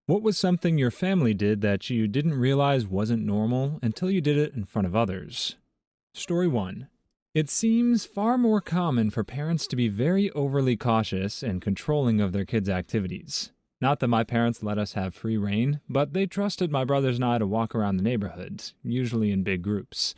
What was something your family did that you didn't realize wasn't normal until you did it in front of others? Story 1. It seems far more common for parents to be very overly cautious and controlling of their kids' activities. Not that my parents let us have free rein, but they trusted my brothers and I to walk around the neighborhood, usually in big groups.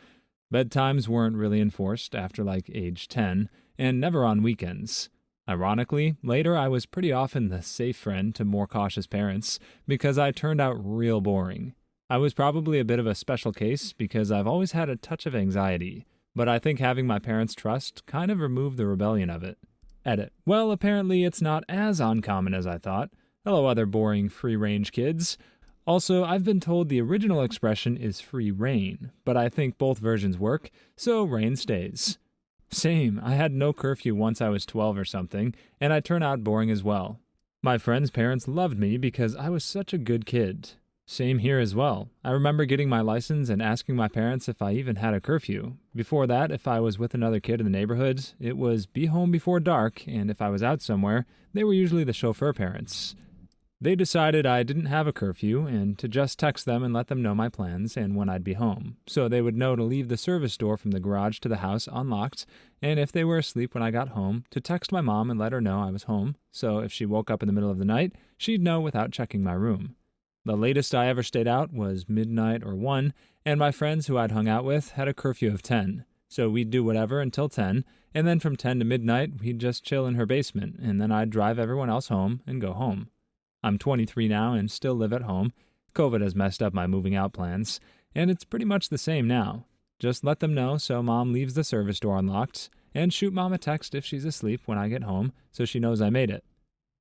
Bedtimes weren't really enforced after like age 10, and never on weekends. Ironically, later I was pretty often the safe friend to more cautious parents because I turned out real boring. I was probably a bit of a special case because I've always had a touch of anxiety, but I think having my parents' trust kind of removed the rebellion of it. Edit. Well, apparently it's not as uncommon as I thought. Hello, other boring free-range kids. Also, I've been told the original expression is free reign, but I think both versions work, so reign stays. Same, I had no curfew once I was 12 or something, and I turned out boring as well. My friends' parents loved me because I was such a good kid. Same here as well. I remember getting my license and asking my parents if I even had a curfew. Before that, if I was with another kid in the neighborhood, it was be home before dark, and if I was out somewhere, they were usually the chauffeur parents. They decided I didn't have a curfew and to just text them and let them know my plans and when I'd be home, so they would know to leave the service door from the garage to the house unlocked, and if they were asleep when I got home, to text my mom and let her know I was home, so if she woke up in the middle of the night, she'd know without checking my room. The latest I ever stayed out was midnight or 1, and my friends who I'd hung out with had a curfew of 10, so we'd do whatever until 10, and then from 10 to midnight, we'd just chill in her basement, and then I'd drive everyone else home and go home. I'm 23 now and still live at home. COVID has messed up my moving out plans, and it's pretty much the same now. Just let them know so mom leaves the service door unlocked, and shoot mom a text if she's asleep when I get home so she knows I made it.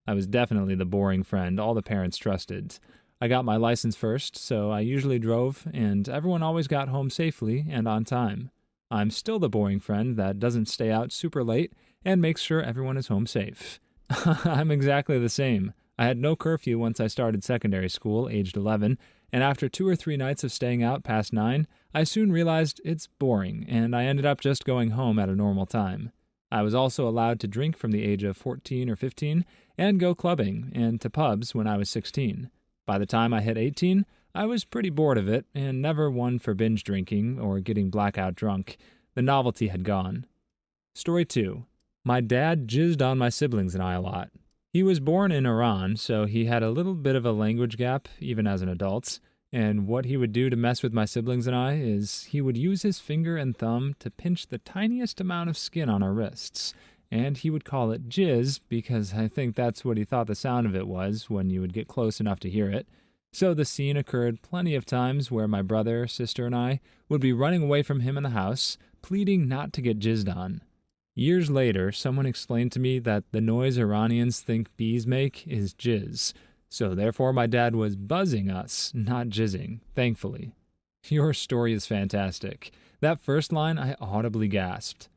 I was definitely the boring friend all the parents trusted. I got my license first, so I usually drove, and everyone always got home safely and on time. I'm still the boring friend that doesn't stay out super late and makes sure everyone is home safe. I'm exactly the same. I had no curfew once I started secondary school, aged 11, and after 2 or 3 nights of staying out past 9, I soon realized it's boring, and I ended up just going home at a normal time. I was also allowed to drink from the age of 14 or 15 and go clubbing and to pubs when I was 16. By the time I hit 18, I was pretty bored of it and never one for binge drinking or getting blackout drunk. The novelty had gone. Story 2. My dad jizzed on my siblings and I a lot. He was born in Iran, so he had a little bit of a language gap, even as an adult, and what he would do to mess with my siblings and I is he would use his finger and thumb to pinch the tiniest amount of skin on our wrists, and he would call it jizz because I think that's what he thought the sound of it was when you would get close enough to hear it. So the scene occurred plenty of times where my brother, sister, and I would be running away from him in the house, pleading not to get jizzed on. Years later, someone explained to me that the noise Iranians think bees make is jizz, so therefore my dad was buzzing us, not jizzing, thankfully. Your story is fantastic. That first line I audibly gasped.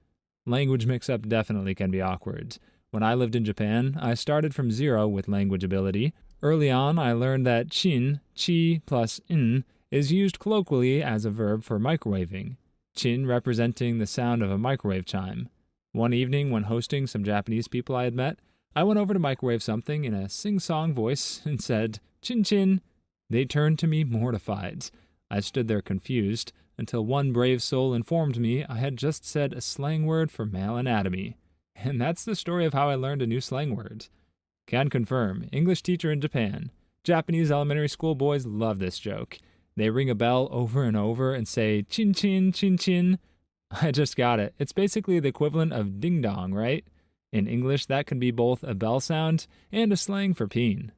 Language mix-up definitely can be awkward. When I lived in Japan, I started from 0 with language ability. Early on, I learned that chin, chi plus in, is used colloquially as a verb for microwaving, chin representing the sound of a microwave chime. One evening, when hosting some Japanese people I had met, I went over to microwave something in a sing-song voice and said, "Chin chin." They turned to me mortified. I stood there confused until one brave soul informed me I had just said a slang word for male anatomy. And that's the story of how I learned a new slang word. Can confirm, English teacher in Japan. Japanese elementary school boys love this joke. They ring a bell over and over and say, "Chin chin, chin chin." I just got it. It's basically the equivalent of ding dong, right? In English, that can be both a bell sound and a slang for peen.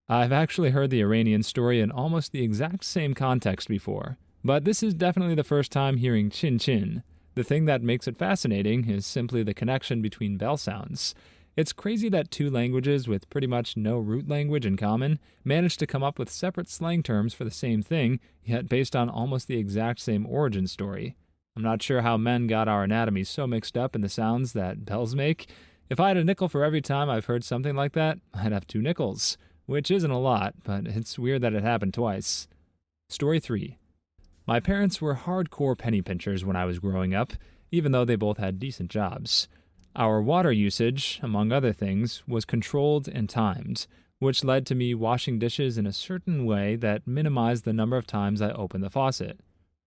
I've actually heard the Iranian story in almost the exact same context before, but this is definitely the first time hearing chin chin. The thing that makes it fascinating is simply the connection between bell sounds. It's crazy that 2 languages with pretty much no root language in common managed to come up with separate slang terms for the same thing, yet based on almost the exact same origin story. I'm not sure how men got our anatomy so mixed up in the sounds that bells make. If I had a nickel for every time I've heard something like that, I'd have 2 nickels, which isn't a lot, but it's weird that it happened twice. Story 3. My parents were hardcore penny pinchers when I was growing up, even though they both had decent jobs. Our water usage, among other things, was controlled and timed. which led to me washing dishes in a certain way that minimized the number of times I opened the faucet.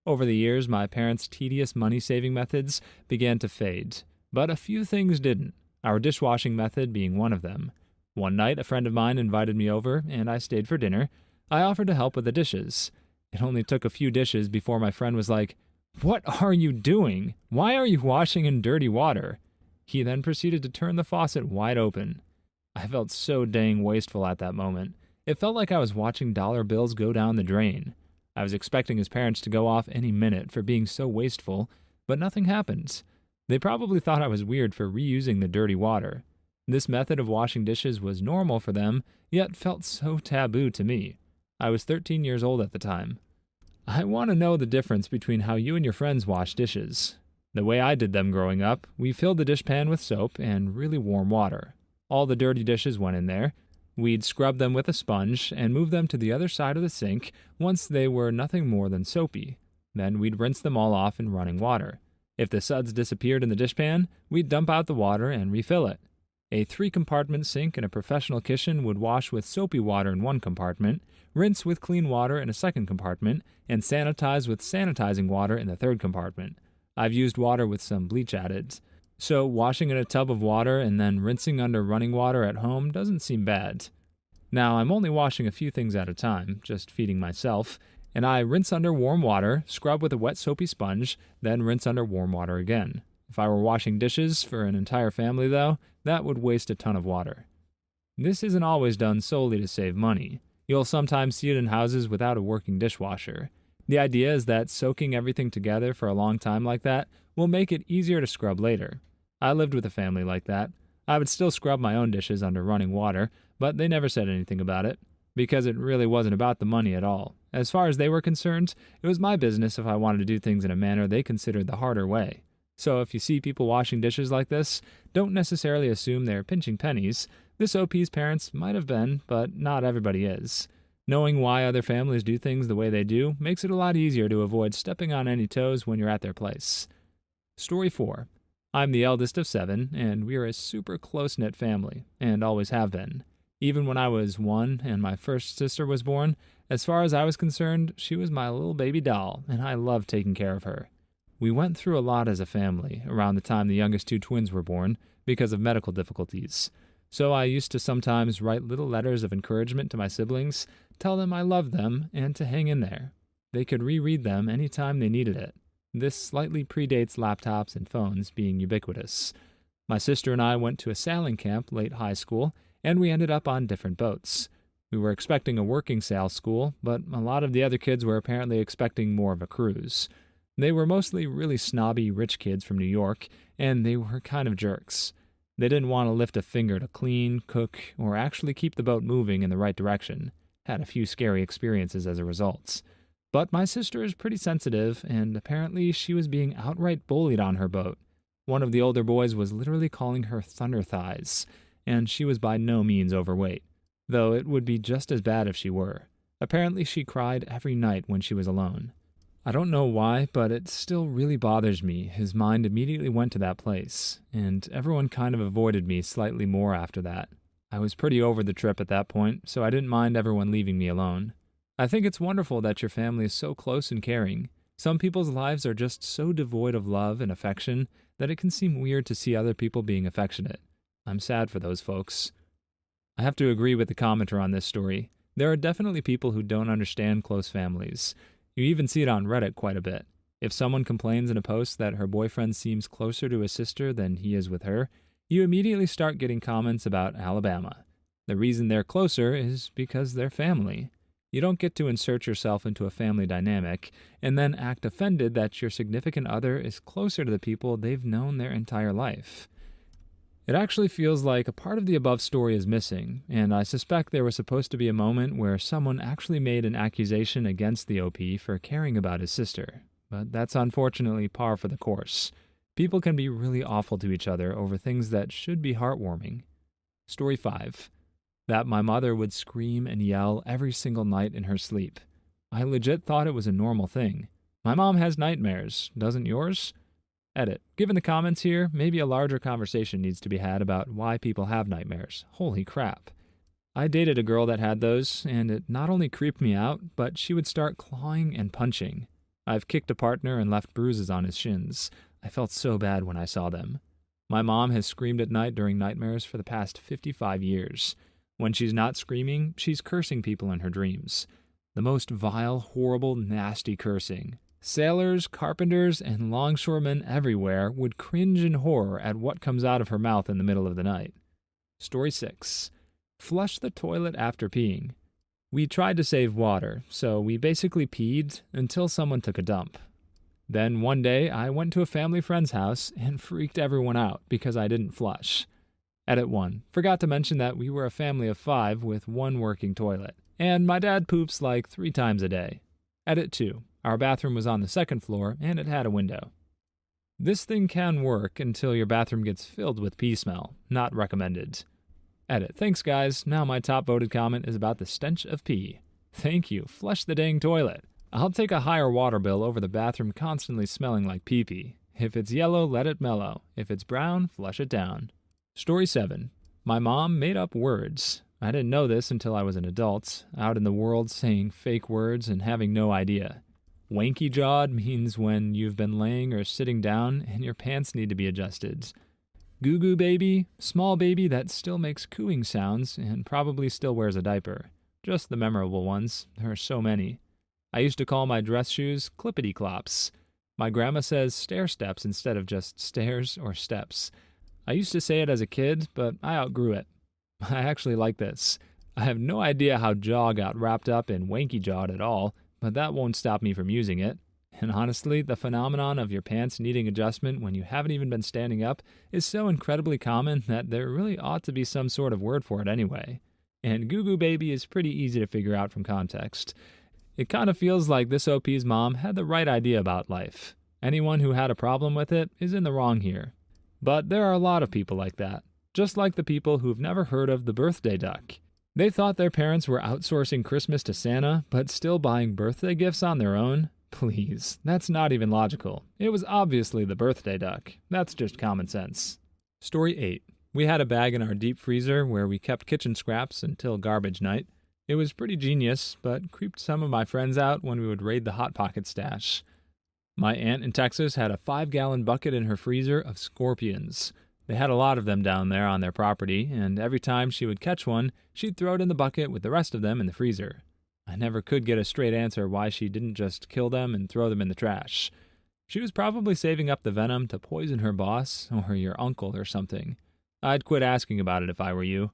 Over the years, my parents' tedious money-saving methods began to fade, but a few things didn't, our dishwashing method being one of them. One night, a friend of mine invited me over, and I stayed for dinner. I offered to help with the dishes. It only took a few dishes before my friend was like, "What are you doing? Why are you washing in dirty water?" He then proceeded to turn the faucet wide open. I felt so dang wasteful at that moment. It felt like I was watching dollar bills go down the drain. I was expecting his parents to go off any minute for being so wasteful, but nothing happened. They probably thought I was weird for reusing the dirty water. This method of washing dishes was normal for them, yet felt so taboo to me. I was 13 years old at the time. I want to know the difference between how you and your friends wash dishes. The way I did them growing up, we filled the dishpan with soap and really warm water. All the dirty dishes went in there. We'd scrub them with a sponge and move them to the other side of the sink once they were nothing more than soapy. Then we'd rinse them all off in running water. If the suds disappeared in the dishpan, we'd dump out the water and refill it. A 3-compartment sink in a professional kitchen would wash with soapy water in one compartment, rinse with clean water in a second compartment, and sanitize with sanitizing water in the third compartment. I've used water with some bleach added. So washing in a tub of water and then rinsing under running water at home doesn't seem bad. Now, I'm only washing a few things at a time, just feeding myself, and I rinse under warm water, scrub with a wet soapy sponge, then rinse under warm water again. If I were washing dishes for an entire family, though, that would waste a ton of water. This isn't always done solely to save money. You'll sometimes see it in houses without a working dishwasher. The idea is that soaking everything together for a long time like that will make it easier to scrub later. I lived with a family like that. I would still scrub my own dishes under running water, but they never said anything about it, because it really wasn't about the money at all. As far as they were concerned, it was my business if I wanted to do things in a manner they considered the harder way. So if you see people washing dishes like this, don't necessarily assume they're pinching pennies. This OP's parents might have been, but not everybody is. Knowing why other families do things the way they do makes it a lot easier to avoid stepping on any toes when you're at their place. Story 4. I'm the eldest of 7, and we are a super close-knit family, and always have been. Even when I was 1 and my first sister was born, as far as I was concerned, she was my little baby doll, and I loved taking care of her. We went through a lot as a family around the time the youngest 2 twins were born because of medical difficulties. So I used to sometimes write little letters of encouragement to my siblings, tell them I loved them, and to hang in there. They could reread them any time they needed it. This slightly predates laptops and phones being ubiquitous. My sister and I went to a sailing camp late high school, and we ended up on different boats. We were expecting a working sail school, but a lot of the other kids were apparently expecting more of a cruise. They were mostly really snobby rich kids from New York, and they were kind of jerks. They didn't want to lift a finger to clean, cook, or actually keep the boat moving in the right direction. Had a few scary experiences as a result. But my sister is pretty sensitive, and apparently she was being outright bullied on her boat. One of the older boys was literally calling her thunder thighs, and she was by no means overweight, though it would be just as bad if she were. Apparently she cried every night when she was alone. I don't know why, but it still really bothers me. His mind immediately went to that place, and everyone kind of avoided me slightly more after that. I was pretty over the trip at that point, so I didn't mind everyone leaving me alone. I think it's wonderful that your family is so close and caring. Some people's lives are just so devoid of love and affection that it can seem weird to see other people being affectionate. I'm sad for those folks. I have to agree with the commenter on this story. There are definitely people who don't understand close families. You even see it on Reddit quite a bit. If someone complains in a post that her boyfriend seems closer to his sister than he is with her, you immediately start getting comments about Alabama. The reason they're closer is because they're family. You don't get to insert yourself into a family dynamic and then act offended that your significant other is closer to the people they've known their entire life. It actually feels like a part of the above story is missing, and I suspect there was supposed to be a moment where someone actually made an accusation against the OP for caring about his sister. But that's unfortunately par for the course. People can be really awful to each other over things that should be heartwarming. Story 5. That my mother would scream and yell every single night in her sleep. I legit thought it was a normal thing. My mom has nightmares, doesn't yours? Edit. Given the comments here, maybe a larger conversation needs to be had about why people have nightmares. Holy crap. I dated a girl that had those, and it not only creeped me out, but she would start clawing and punching. I've kicked a partner and left bruises on his shins. I felt so bad when I saw them. My mom has screamed at night during nightmares for the past 55 years. When she's not screaming, she's cursing people in her dreams. The most vile, horrible, nasty cursing. Sailors, carpenters, and longshoremen everywhere would cringe in horror at what comes out of her mouth in the middle of the night. Story 6. Flush the toilet after peeing. We tried to save water, so we basically peed until someone took a dump. Then one day, I went to a family friend's house and freaked everyone out because I didn't flush. Edit 1. Forgot to mention that we were a family of 5 with one working toilet, and my dad poops like 3 times a day. Edit 2. Our bathroom was on the 2nd floor, and it had a window. This thing can work until your bathroom gets filled with pee smell. Not recommended. Edit. Thanks, guys. Now my top voted comment is about the stench of pee. Thank you. Flush the dang toilet. I'll take a higher water bill over the bathroom constantly smelling like pee-pee. If it's yellow, let it mellow. If it's brown, flush it down. Story 7. My mom made up words. I didn't know this until I was an adult, out in the world saying fake words and having no idea. Wanky-jawed means when you've been laying or sitting down and your pants need to be adjusted. Goo-goo baby, small baby that still makes cooing sounds and probably still wears a diaper. Just the memorable ones. There are so many. I used to call my dress shoes clippity-clops. My grandma says stair steps instead of just stairs or steps. I used to say it as a kid, but I outgrew it. I actually like this. I have no idea how jaw got wrapped up in wanky-jawed at all, but that won't stop me from using it. And honestly, the phenomenon of your pants needing adjustment when you haven't even been standing up is so incredibly common that there really ought to be some sort of word for it anyway. And goo-goo baby is pretty easy to figure out from context. It kind of feels like this OP's mom had the right idea about life. Anyone who had a problem with it is in the wrong here. But there are a lot of people like that, just like the people who've never heard of the birthday duck. They thought their parents were outsourcing Christmas to Santa, but still buying birthday gifts on their own? Please, that's not even logical. It was obviously the birthday duck. That's just common sense. Story 8. We had a bag in our deep freezer where we kept kitchen scraps until garbage night. It was pretty genius, but creeped some of my friends out when we would raid the Hot Pocket stash. My aunt in Texas had a 5-gallon bucket in her freezer of scorpions. They had a lot of them down there on their property, and every time she would catch one, she'd throw it in the bucket with the rest of them in the freezer. I never could get a straight answer why she didn't just kill them and throw them in the trash. She was probably saving up the venom to poison her boss or your uncle or something. I'd quit asking about it if I were you.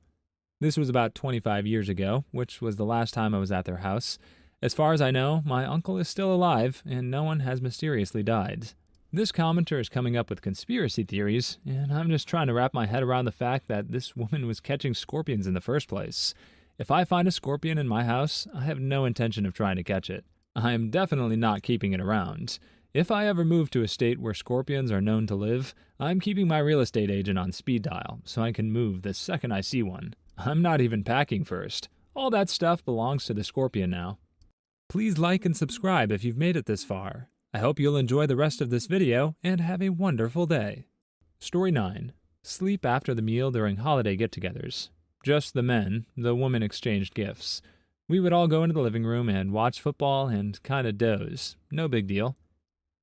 This was about 25 years ago, which was the last time I was at their house. As far as I know, my uncle is still alive, and no one has mysteriously died. This commenter is coming up with conspiracy theories, and I'm just trying to wrap my head around the fact that this woman was catching scorpions in the first place. If I find a scorpion in my house, I have no intention of trying to catch it. I am definitely not keeping it around. If I ever move to a state where scorpions are known to live, I'm keeping my real estate agent on speed dial so I can move the second I see one. I'm not even packing first. All that stuff belongs to the scorpion now. Please like and subscribe if you've made it this far. I hope you'll enjoy the rest of this video and have a wonderful day. Story 9. Sleep after the meal during holiday get-togethers. Just the men, the women exchanged gifts. We would all go into the living room and watch football and kinda doze. No big deal.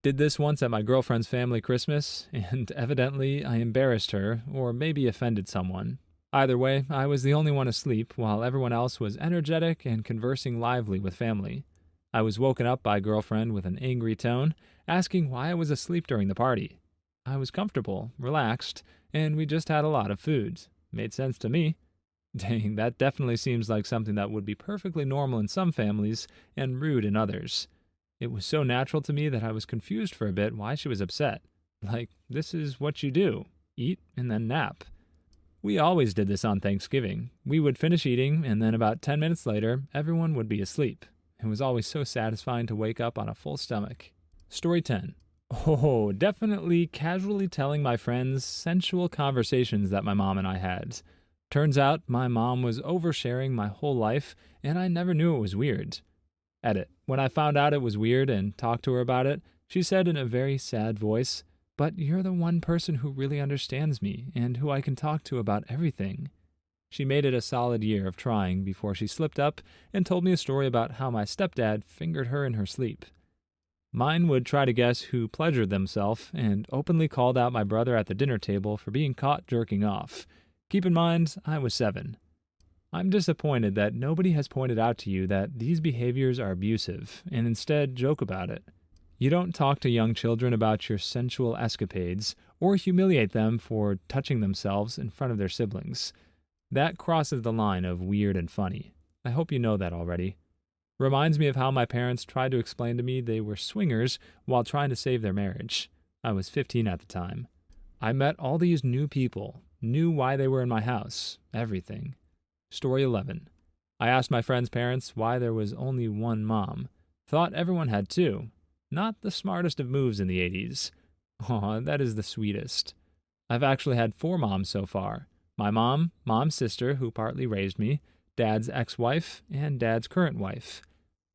Did this once at my girlfriend's family Christmas, and evidently I embarrassed her or maybe offended someone. Either way, I was the only one asleep while everyone else was energetic and conversing lively with family. I was woken up by girlfriend with an angry tone, asking why I was asleep during the party. I was comfortable, relaxed, and we just had a lot of food. Made sense to me. Dang, that definitely seems like something that would be perfectly normal in some families and rude in others. It was so natural to me that I was confused for a bit why she was upset. Like, this is what you do. Eat and then nap. We always did this on Thanksgiving. We would finish eating, and then about 10 minutes later, everyone would be asleep. It was always so satisfying to wake up on a full stomach. Story 10. Oh, definitely casually telling my friends sensual conversations that my mom and I had. Turns out my mom was oversharing my whole life, and I never knew it was weird. Edit. When I found out it was weird and talked to her about it, she said in a very sad voice, "But you're the one person who really understands me and who I can talk to about everything." She made it a solid year of trying before she slipped up and told me a story about how my stepdad fingered her in her sleep. Mine would try to guess who pleasured themselves and openly called out my brother at the dinner table for being caught jerking off. Keep in mind, I was 7. I'm disappointed that nobody has pointed out to you that these behaviors are abusive and instead joke about it. You don't talk to young children about your sensual escapades or humiliate them for touching themselves in front of their siblings. That crosses the line of weird and funny. I hope you know that already. Reminds me of how my parents tried to explain to me they were swingers while trying to save their marriage. I was 15 at the time. I met all these new people, knew why they were in my house, everything. Story 11. I asked my friend's parents why there was only one mom. Thought everyone had two. Not the smartest of moves in the 80s. Aw, that is the sweetest. I've actually had 4 moms so far. My mom, mom's sister who partly raised me, dad's ex-wife, and dad's current wife.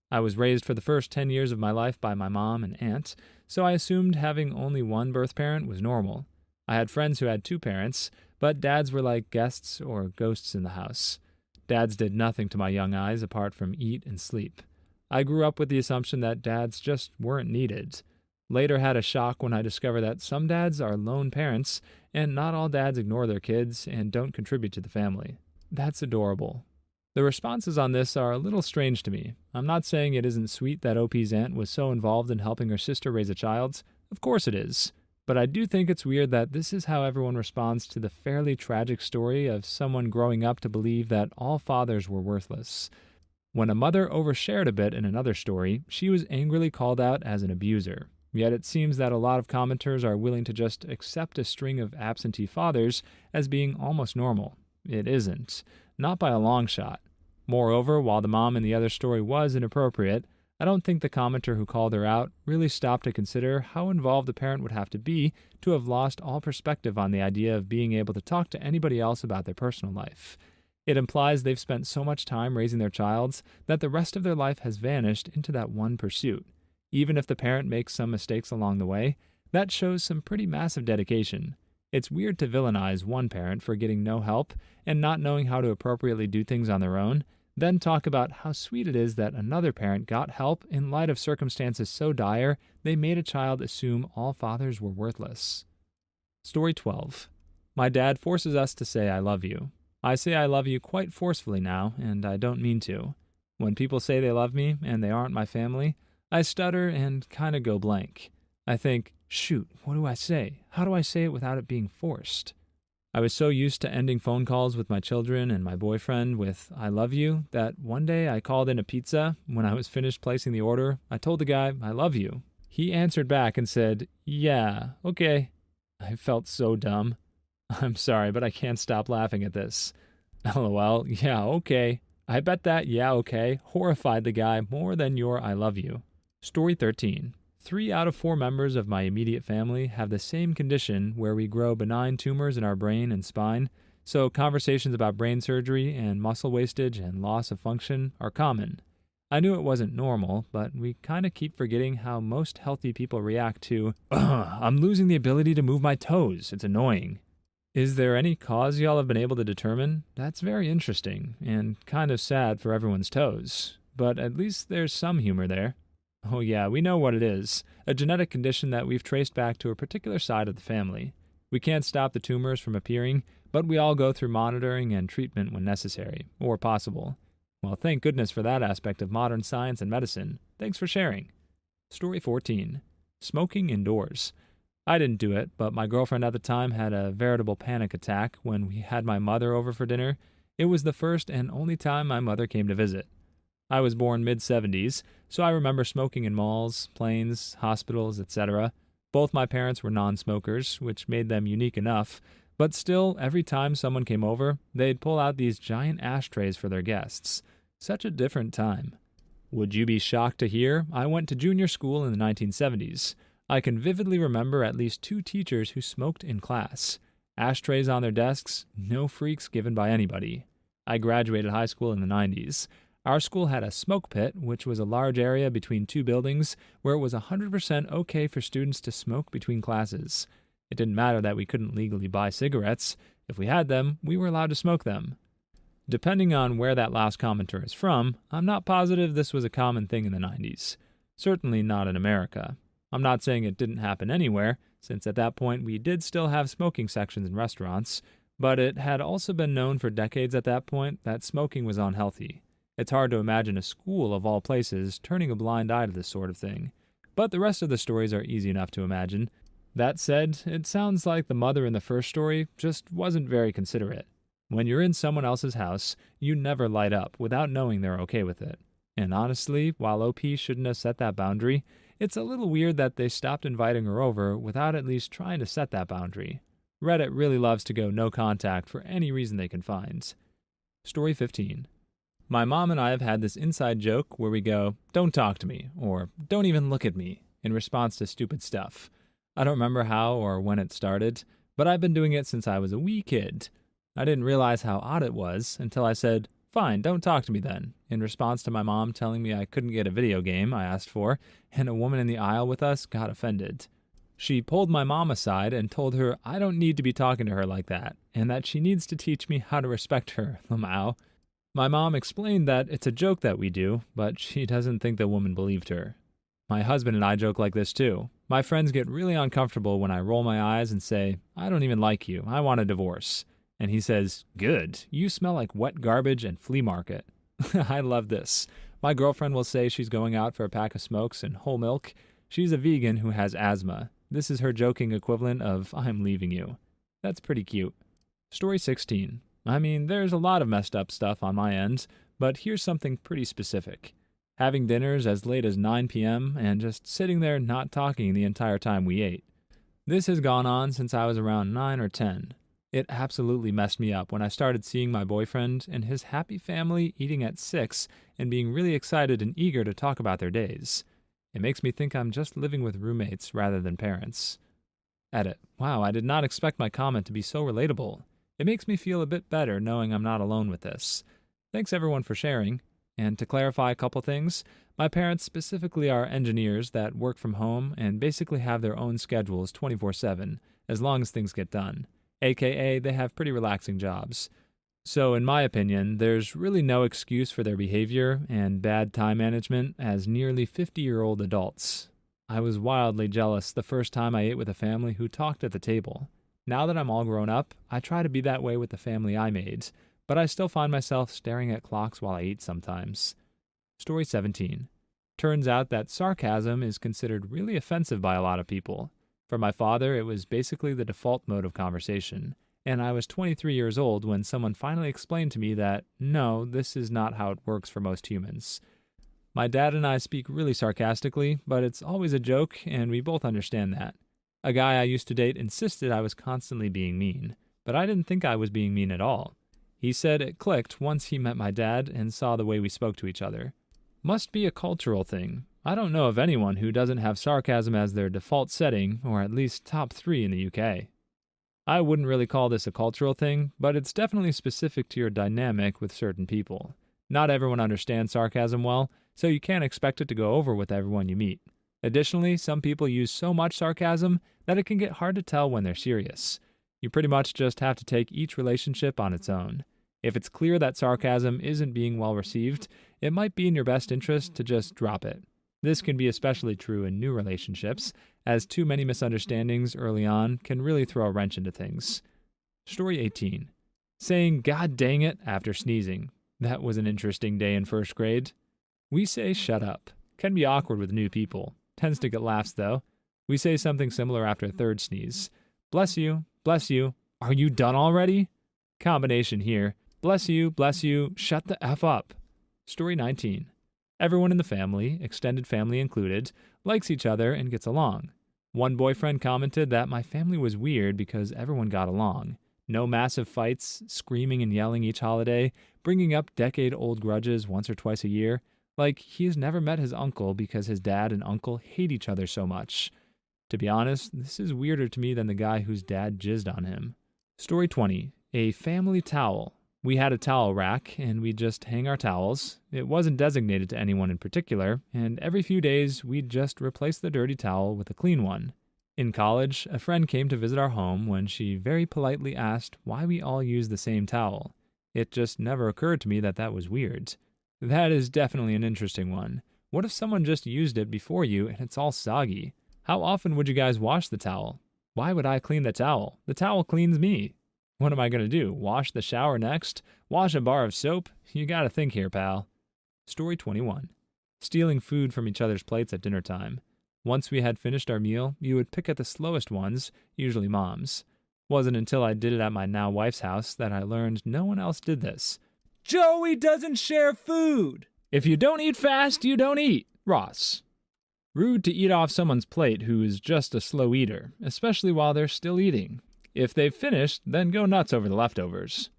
I was raised for the first 10 years of my life by my mom and aunt, so I assumed having only one birth parent was normal. I had friends who had 2 parents, but dads were like guests or ghosts in the house. Dads did nothing to my young eyes apart from eat and sleep. I grew up with the assumption that dads just weren't needed. Later had a shock when I discovered that some dads are lone parents, and not all dads ignore their kids and don't contribute to the family. That's adorable. The responses on this are a little strange to me. I'm not saying it isn't sweet that OP's aunt was so involved in helping her sister raise a child. Of course it is. But I do think it's weird that this is how everyone responds to the fairly tragic story of someone growing up to believe that all fathers were worthless. When a mother overshared a bit in another story, she was angrily called out as an abuser. Yet it seems that a lot of commenters are willing to just accept a string of absentee fathers as being almost normal. It isn't. Not by a long shot. Moreover, while the mom in the other story was inappropriate, I don't think the commenter who called her out really stopped to consider how involved the parent would have to be to have lost all perspective on the idea of being able to talk to anybody else about their personal life. It implies they've spent so much time raising their child that the rest of their life has vanished into that one pursuit. Even if the parent makes some mistakes along the way, that shows some pretty massive dedication. It's weird to villainize one parent for getting no help and not knowing how to appropriately do things on their own, then talk about how sweet it is that another parent got help in light of circumstances so dire they made a child assume all fathers were worthless. Story 12. My dad forces us to say I love you. I say I love you quite forcefully now, and I don't mean to. When people say they love me and they aren't my family, I stutter and kinda go blank. I think, shoot, what do I say? How do I say it without it being forced? I was so used to ending phone calls with my children and my boyfriend with I love you that one day I called in a pizza. When I was finished placing the order, I told the guy I love you. He answered back and said, yeah, okay. I felt so dumb. I'm sorry, but I can't stop laughing at this. LOL, yeah, okay. I bet that yeah, okay horrified the guy more than your I love you. Story 13. 3 out of 4 members of my immediate family have the same condition where we grow benign tumors in our brain and spine, so conversations about brain surgery and muscle wastage and loss of function are common. I knew it wasn't normal, but we kind of keep forgetting how most healthy people react to, I'm losing the ability to move my toes, it's annoying. Is there any cause y'all have been able to determine? That's very interesting, and kind of sad for everyone's toes, but at least there's some humor there. Oh yeah, we know what it is. A genetic condition that we've traced back to a particular side of the family. We can't stop the tumors from appearing, but we all go through monitoring and treatment when necessary, or possible. Well, thank goodness for that aspect of modern science and medicine. Thanks for sharing. Story 14. Smoking indoors. I didn't do it, but my girlfriend at the time had a veritable panic attack when we had my mother over for dinner. It was the first and only time my mother came to visit. I was born mid-70s, so I remember smoking in malls, planes, hospitals, etc. Both my parents were non-smokers, which made them unique enough, but still, every time someone came over, they'd pull out these giant ashtrays for their guests. Such a different time. Would you be shocked to hear I went to junior school in the 1970s? I can vividly remember at least 2 teachers who smoked in class. Ashtrays on their desks, no freaks given by anybody. I graduated high school in the 90s. Our school had a smoke pit, which was a large area between 2 buildings where it was 100% okay for students to smoke between classes. It didn't matter that we couldn't legally buy cigarettes. If we had them, we were allowed to smoke them. Depending on where that last commenter is from, I'm not positive this was a common thing in the 90s. Certainly not in America. I'm not saying it didn't happen anywhere, since at that point we did still have smoking sections in restaurants, but it had also been known for decades at that point that smoking was unhealthy. It's hard to imagine a school of all places turning a blind eye to this sort of thing. But the rest of the stories are easy enough to imagine. That said, it sounds like the mother in the first story just wasn't very considerate. When you're in someone else's house, you never light up without knowing they're okay with it. And honestly, while OP shouldn't have set that boundary, it's a little weird that they stopped inviting her over without at least trying to set that boundary. Reddit really loves to go no contact for any reason they can find. Story 15. My mom and I have had this inside joke where we go, "Don't talk to me," or "Don't even look at me," in response to stupid stuff. I don't remember how or when it started, but I've been doing it since I was a wee kid. I didn't realize how odd it was until I said, "Fine, don't talk to me then," in response to my mom telling me I couldn't get a video game I asked for, and a woman in the aisle with us got offended. She pulled my mom aside and told her I don't need to be talking to her like that, and that she needs to teach me how to respect her, Lamau. My mom explained that it's a joke that we do, but she doesn't think the woman believed her. My husband and I joke like this too. My friends get really uncomfortable when I roll my eyes and say, "I don't even like you, I want a divorce." And he says, "Good, you smell like wet garbage and flea market." I love this. My girlfriend will say she's going out for a pack of smokes and whole milk. She's a vegan who has asthma. This is her joking equivalent of "I'm leaving you." That's pretty cute. Story 16. I mean, there's a lot of messed up stuff on my end, but here's something pretty specific. Having dinners as late as 9 p.m. and just sitting there not talking the entire time we ate. This has gone on since I was around 9 or 10. It absolutely messed me up when I started seeing my boyfriend and his happy family eating at 6 and being really excited and eager to talk about their days. It makes me think I'm just living with roommates rather than parents. Edit. Wow, I did not expect my comment to be so relatable. It makes me feel a bit better knowing I'm not alone with this. Thanks everyone for sharing. And to clarify a couple things, my parents specifically are engineers that work from home and basically have their own schedules 24/7, as long as things get done. AKA, they have pretty relaxing jobs. So in my opinion, there's really no excuse for their behavior and bad time management as nearly 50-year-old adults. I was wildly jealous the first time I ate with a family who talked at the table. Now that I'm all grown up, I try to be that way with the family I made, but I still find myself staring at clocks while I eat sometimes. Story 17. Turns out that sarcasm is considered really offensive by a lot of people. For my father, it was basically the default mode of conversation, and I was 23 years old when someone finally explained to me that, no, this is not how it works for most humans. My dad and I speak really sarcastically, but it's always a joke, and we both understand that. A guy I used to date insisted I was constantly being mean, but I didn't think I was being mean at all. He said it clicked once he met my dad and saw the way we spoke to each other. Must be a cultural thing. I don't know of anyone who doesn't have sarcasm as their default setting, or at least top 3 in the UK. I wouldn't really call this a cultural thing, but it's definitely specific to your dynamic with certain people. Not everyone understands sarcasm well, so you can't expect it to go over with everyone you meet. Additionally, some people use so much sarcasm that it can get hard to tell when they're serious. You pretty much just have to take each relationship on its own. If it's clear that sarcasm isn't being well received, it might be in your best interest to just drop it. This can be especially true in new relationships, as too many misunderstandings early on can really throw a wrench into things. Story 18. Saying "God dang it" after sneezing. That was an interesting day in first grade. We say "shut up." Can be awkward with new people. Tends to get laughs though. We say something similar after a third sneeze. "Bless you, bless you. Are you done already?" Combination here. Bless you, shut the F up. Story 19. Everyone in the family, extended family included, likes each other and gets along. One boyfriend commented that my family was weird because everyone got along. No massive fights, screaming and yelling each holiday, bringing up decade-old grudges once or twice a year. Like, he has never met his uncle because his dad and uncle hate each other so much. To be honest, this is weirder to me than the guy whose dad jizzed on him. Story 20. A family towel. We had a towel rack, and we'd just hang our towels. It wasn't designated to anyone in particular, and every few days we'd just replace the dirty towel with a clean one. In college, a friend came to visit our home when she very politely asked why we all used the same towel. It just never occurred to me that that was weird. That is definitely an interesting one. What if someone just used it before you and it's all soggy? How often would you guys wash the towel? Why would I clean the towel? The towel cleans me. What am I going to do? Wash the shower next? Wash a bar of soap? You gotta think here, pal. Story 21. Stealing food from each other's plates at dinner time. Once we had finished our meal, you would pick at the slowest ones, usually Mom's. Wasn't until I did it at my now wife's house that I learned no one else did this. Joey doesn't share food! If you don't eat fast, you don't eat. Ross. Rude to eat off someone's plate who is just a slow eater, especially while they're still eating. If they've finished, then go nuts over the leftovers.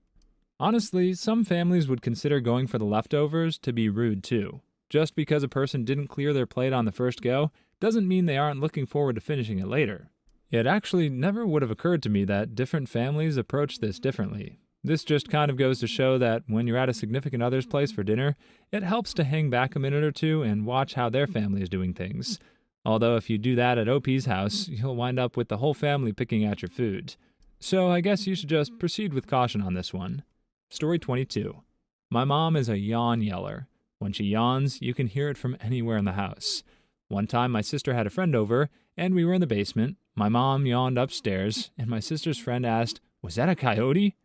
Honestly, some families would consider going for the leftovers to be rude too. Just because a person didn't clear their plate on the first go doesn't mean they aren't looking forward to finishing it later. It actually never would have occurred to me that different families approach this differently. This just kind of goes to show that when you're at a significant other's place for dinner, it helps to hang back a minute or two and watch how their family is doing things. Although if you do that at OP's house, you'll wind up with the whole family picking at your food. So I guess you should just proceed with caution on this one. Story 22. My mom is a yawn yeller. When she yawns, you can hear it from anywhere in the house. One time my sister had a friend over, and we were in the basement. My mom yawned upstairs, and my sister's friend asked, "Was that a coyote?"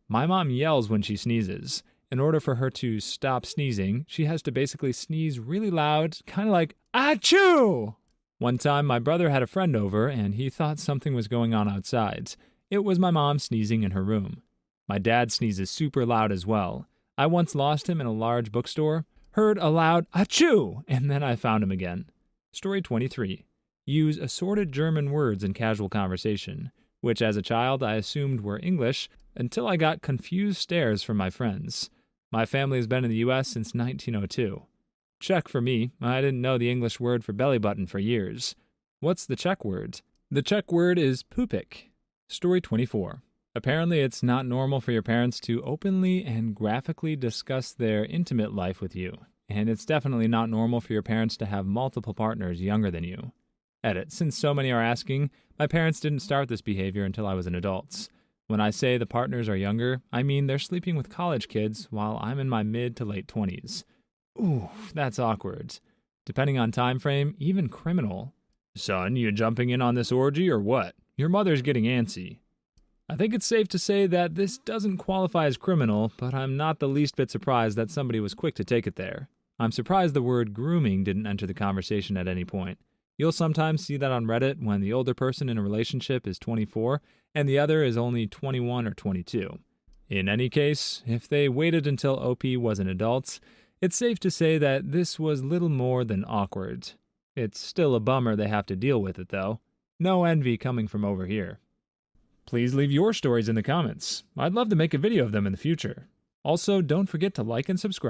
My mom yells when she sneezes. In order for her to stop sneezing, she has to basically sneeze really loud, kind of like, "Achoo!" One time my brother had a friend over, and he thought something was going on outside. It was my mom sneezing in her room. My dad sneezes super loud as well. I once lost him in a large bookstore, heard a loud achoo, and then I found him again. Story 23. Use assorted German words in casual conversation, which as a child I assumed were English until I got confused stares from my friends. My family has been in the US since 1902. Czech for me, I didn't know the English word for belly button for years. What's the Czech word? The Czech word is pupik. Story 24. Apparently it's not normal for your parents to openly and graphically discuss their intimate life with you, and it's definitely not normal for your parents to have multiple partners younger than you. Edit. Since so many are asking, my parents didn't start this behavior until I was an adult. When I say the partners are younger, I mean they're sleeping with college kids while I'm in my mid to late 20s. Ooh, that's awkward. Depending on time frame, even criminal. Son, you jumping in on this orgy or what? Your mother's getting antsy. I think it's safe to say that this doesn't qualify as criminal, but I'm not the least bit surprised that somebody was quick to take it there. I'm surprised the word grooming didn't enter the conversation at any point. You'll sometimes see that on Reddit when the older person in a relationship is 24 and the other is only 21 or 22. In any case, if they waited until OP was an adult, it's safe to say that this was little more than awkward. It's still a bummer they have to deal with it, though. No envy coming from over here. Please leave your stories in the comments. I'd love to make a video of them in the future. Also, don't forget to like and subscribe.